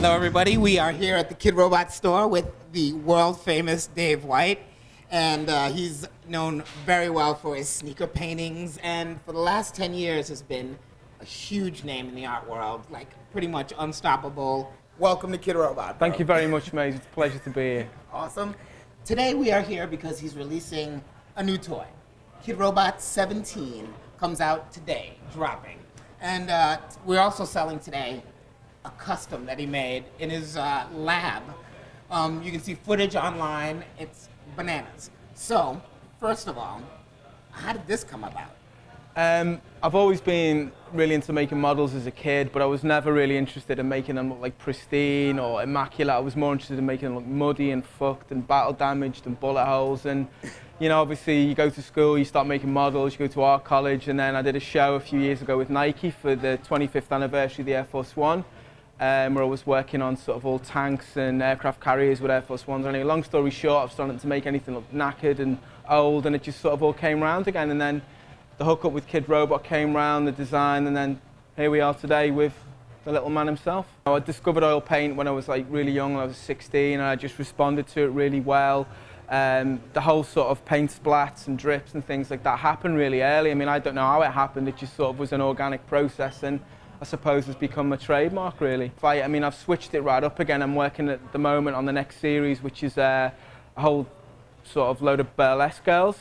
Hello everybody, we are here at the Kidrobot store with the world famous Dave White, and he's known very well for his sneaker paintings, and for the last 10 years has been a huge name in the art world, like pretty much unstoppable. Welcome to Kidrobot. Thank you very much, mate. It's a pleasure to be here. Awesome. Today we are here because he's releasing a new toy. Kidrobot 17 comes out today, dropping. And we're also selling today a custom that he made in his lab. You can see footage online. It's bananas. So, first of all, how did this come about? I've always been really into making models as a kid, but I was never really interested in making them look like pristine or immaculate. I was more interested in making them look muddy and fucked and battle damaged and bullet holes. And you know, obviously you go to school, you start making models, you go to art college, and then I did a show a few years ago with Nike for the 25th anniversary of the Air Force One, where I was working on sort of all tanks and aircraft carriers with Air Force Ones. Anyway, long story short, I was starting to make anything look knackered and old, and it just sort of all came round again. And then the hookup with Kidrobot came round, the design, and then here we are today with the little man himself. I discovered oil paint when I was like really young, when I was 16, and I just responded to it really well. The whole sort of paint splats and drips and things like that happened really early. I mean, I don't know how it happened, it just sort of was an organic process, and I suppose has become a trademark really. I mean, I've switched it right up again. I'm working at the moment on the next series, which is a whole sort of load of burlesque girls.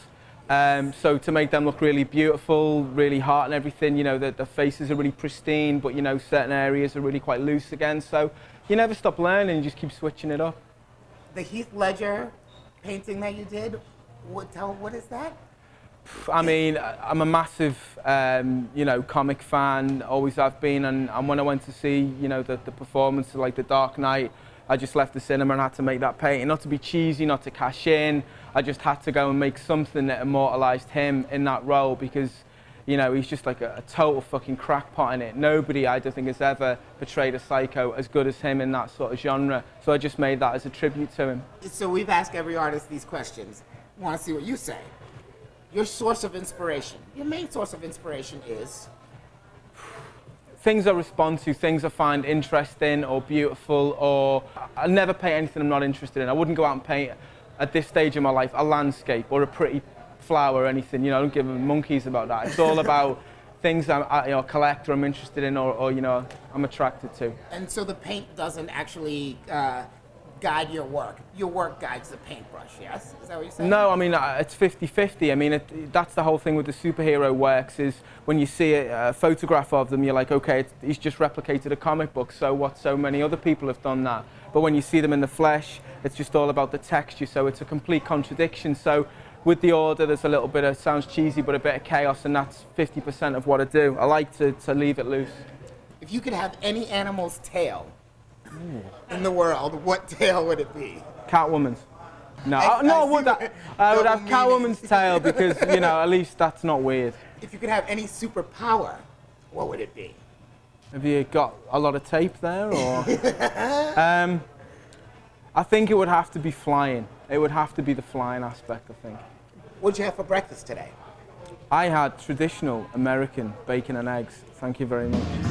So to make them look really beautiful, really hot and everything, you know, the faces are really pristine, but you know, certain areas are really quite loose again. So you never stop learning, you just keep switching it up. The Heath Ledger painting that you did, what is that? I mean, I'm a massive, you know, comic fan, always have been, and when I went to see, you know, the performance of like The Dark Knight, I just left the cinema and had to make that painting. Not to be cheesy, not to cash in, I just had to go and make something that immortalised him in that role, because, you know, he's just like a total fucking crackpot in it. Nobody, I don't think, has ever portrayed a psycho as good as him in that sort of genre. So I just made that as a tribute to him. So we've asked every artist these questions. I want to see what you say. Your source of inspiration, your main source of inspiration is? Things I respond to, things I find interesting or beautiful, or I never paint anything I'm not interested in. I wouldn't go out and paint, at this stage of my life, a landscape or a pretty flower or anything. You know, I don't give monkeys about that. It's all about things I you know, collect or I'm interested in, or you know, I'm attracted to. And so the paint doesn't actually guide your work. Your work guides the paintbrush, yes? Is that what you're saying? No, I mean, it's 50-50. I mean, that's the whole thing with the superhero works, is when you see a photograph of them, you're like, okay, he's just replicated a comic book, so what? So many other people have done that. But when you see them in the flesh, it's just all about the texture, so it's a complete contradiction. So with the order, there's a little bit of, sounds cheesy, but a bit of chaos, and that's 50% of what I do. I like to leave it loose. If you could have any animal's tail in the world, what tail would it be? Catwoman's. No, I would have Catwoman's tail, because, you know, at least that's not weird. If you could have any superpower, what would it be? Have you got a lot of tape there, or? I think it would have to be flying. It would have to be the flying aspect, I think. What'd you have for breakfast today? I had traditional American bacon and eggs. Thank you very much.